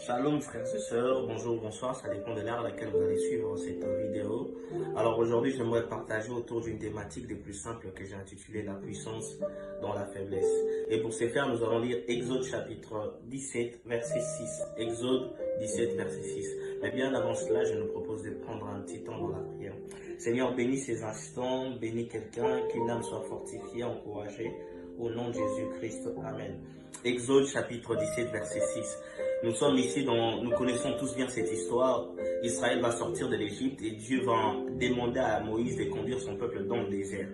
Shalom frères et sœurs, bonjour, bonsoir, ça dépend de l'heure à laquelle vous allez suivre cette vidéo. Alors aujourd'hui, j'aimerais partager autour d'une thématique des plus simples que j'ai intitulée la puissance dans la faiblesse. Et pour ce faire, nous allons lire Exode chapitre 17, verset 6. Exode 17, verset 6. Mais bien avant cela, je nous propose de prendre un petit temps dans la prière. Seigneur, bénis ces instants, bénis quelqu'un, qu'une âme soit fortifiée, encouragée. Au nom de Jésus-Christ, Amen. Exode chapitre 17, verset 6. Nous sommes ici, nous connaissons tous bien cette histoire. Israël va sortir de l'Égypte et Dieu va demander à Moïse de conduire son peuple dans le désert.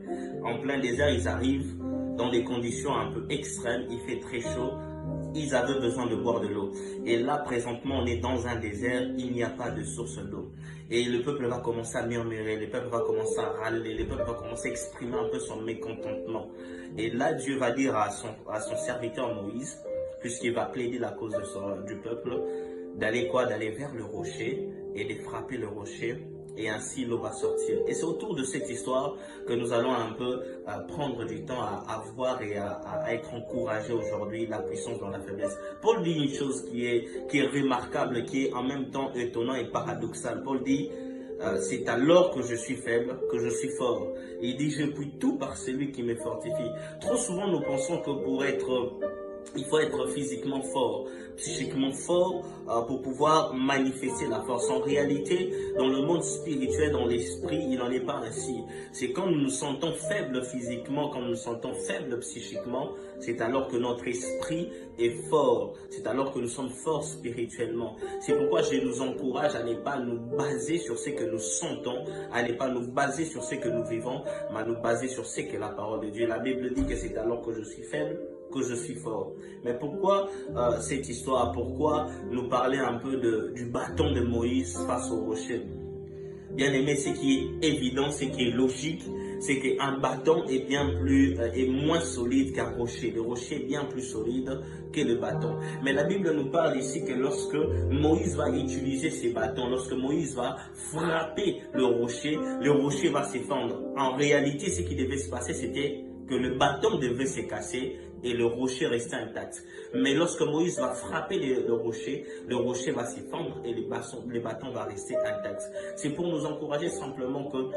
En plein désert, ils arrivent dans des conditions un peu extrêmes. Il fait très chaud. Ils avaient besoin de boire de l'eau. Et là, présentement, on est dans un désert. Il n'y a pas de source d'eau. Et le peuple va commencer à murmurer. Le peuple va commencer à râler. Le peuple va commencer à exprimer un peu son mécontentement. Et là, Dieu va dire à son serviteur Moïse, puisqu'il va plaider la cause du peuple, d'aller vers le rocher et de frapper le rocher, et ainsi l'eau va sortir. Et c'est autour de cette histoire que nous allons un peu prendre du temps à voir et à être encouragés aujourd'hui, la puissance dans la faiblesse. Paul dit une chose qui est remarquable, qui est en même temps étonnant et paradoxal. Paul dit, c'est alors que je suis faible, que je suis fort. Et il dit, je puis tout par celui qui me fortifie. Trop souvent, nous pensons que il faut être physiquement fort, psychiquement fort pour pouvoir manifester la force. En réalité, dans le monde spirituel, dans l'esprit, il n'en est pas ainsi. C'est quand nous nous sentons faibles physiquement, quand nous nous sentons faibles psychiquement, c'est alors que notre esprit est fort. C'est alors que nous sommes forts spirituellement. C'est pourquoi je nous encourage à ne pas nous baser sur ce que nous sentons, à ne pas nous baser sur ce que nous vivons, mais à nous baser sur ce qu'est la parole de Dieu. La Bible dit que c'est alors que je suis faible que je suis fort. Mais pourquoi cette histoire? Pourquoi nous parler un peu du bâton de Moïse face au rocher? Bien aimé, ce qui est évident, ce qui est logique, c'est qu'un bâton est est moins solide qu'un rocher. Le rocher est bien plus solide que le bâton. Mais la Bible nous parle ici que lorsque Moïse va utiliser ses bâtons, lorsque Moïse va frapper le rocher va s'effondrer. En réalité, ce qui devait se passer, c'était que le bâton devait se casser et le rocher restait intact. Mais lorsque Moïse va frapper le rocher va s'effondrer et le bâton va rester intact. C'est pour nous encourager simplement que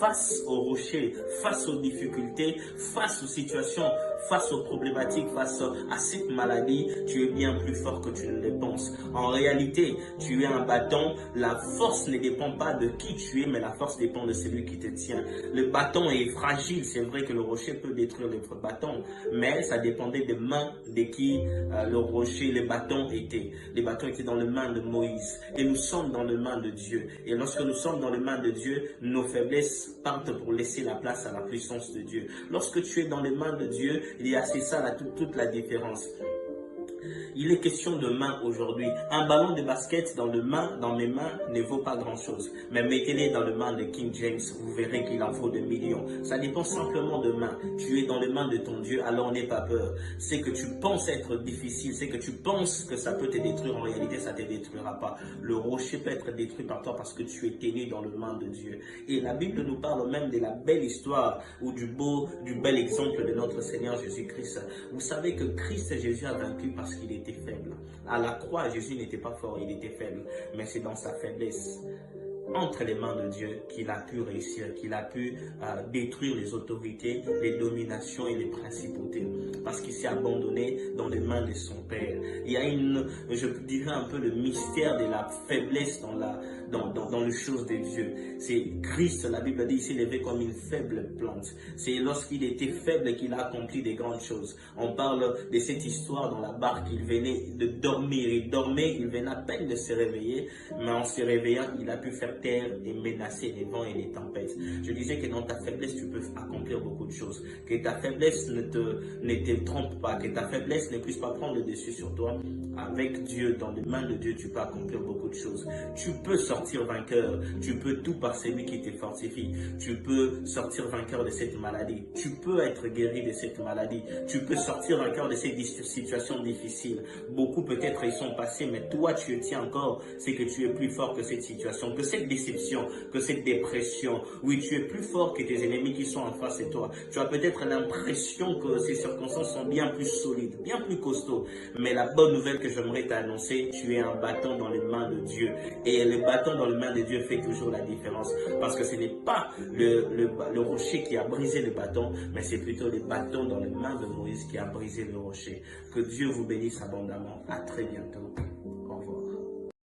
face au rocher, face aux difficultés, face aux situations, face aux problématiques, face à cette maladie, tu es bien plus fort que tu ne le penses. En réalité, tu es un bâton. La force ne dépend pas de qui tu es, mais la force dépend de celui qui te tient. Le bâton est fragile. C'est vrai que le rocher peut détruire le bâton, mais ça dépendait des mains de qui le bâton était. Les bâtons étaient dans les mains de Moïse. Et nous sommes dans les mains de Dieu. Et lorsque nous sommes dans les mains de Dieu, nos faiblesses partent pour laisser la place à la puissance de Dieu. Lorsque tu es dans les mains de Dieu, c'est ça toute la différence. Il est question de main aujourd'hui. Un ballon de basket dans mes mains ne vaut pas grand chose. Mais mettez-les dans les mains de King James, vous verrez qu'il en faut des millions. Ça dépend simplement de main. Tu es dans les mains de ton Dieu, alors n'aie pas peur. C'est que tu penses être difficile, c'est que tu penses que ça peut te détruire. En réalité, ça ne te détruira pas. Le rocher peut être détruit par toi parce que tu es tenu dans les mains de Dieu. Et la Bible nous parle même de la belle histoire ou du bel exemple de notre Seigneur Jésus-Christ. Vous savez que Christ Jésus a vaincu parce qu'il était faible. À la croix, Jésus n'était pas fort, il était faible. Mais c'est dans sa faiblesse, entre les mains de Dieu, qu'il a pu réussir, qu'il a pu détruire les autorités, les dominations et les principautés. Parce qu'il s'est abandonné dans les mains de son Père. Il y a je dirais un peu le mystère de la faiblesse dans les choses de Dieu. C'est Christ, la Bible dit, il s'est levé comme une faible plante. C'est lorsqu'il était faible qu'il a accompli des grandes choses. On parle de cette histoire dans la barque, il venait de dormir. Il dormait, il venait à peine de se réveiller, mais en se réveillant, il a pu faire taire et menacer les vents et les tempêtes. Je disais que dans ta faiblesse, tu peux accomplir beaucoup de choses. Que ta faiblesse ne te trompe pas, que ta faiblesse ne puisse pas prendre le dessus sur toi. Avec Dieu, dans les mains de Dieu, tu peux accomplir beaucoup de choses. Tu peux sortir vainqueur. Tu peux tout par celui qui te fortifie. Tu peux sortir vainqueur de cette maladie. Tu peux être guéri de cette maladie. Tu peux sortir vainqueur de cette situation difficile. Beaucoup peut-être ils sont passés, mais toi tu tiens encore. C'est que tu es plus fort que cette situation. Que cette cette déception, que cette dépression. Oui, tu es plus fort que tes ennemis qui sont en face de toi. Tu as peut-être l'impression que ces circonstances sont bien plus solides, bien plus costauds. Mais la bonne nouvelle que j'aimerais t'annoncer, tu es un bâton dans les mains de Dieu. Et le bâton dans les mains de Dieu fait toujours la différence. Parce que ce n'est pas le rocher qui a brisé le bâton, mais c'est plutôt le bâton dans les mains de Moïse qui a brisé le rocher. Que Dieu vous bénisse abondamment. À très bientôt.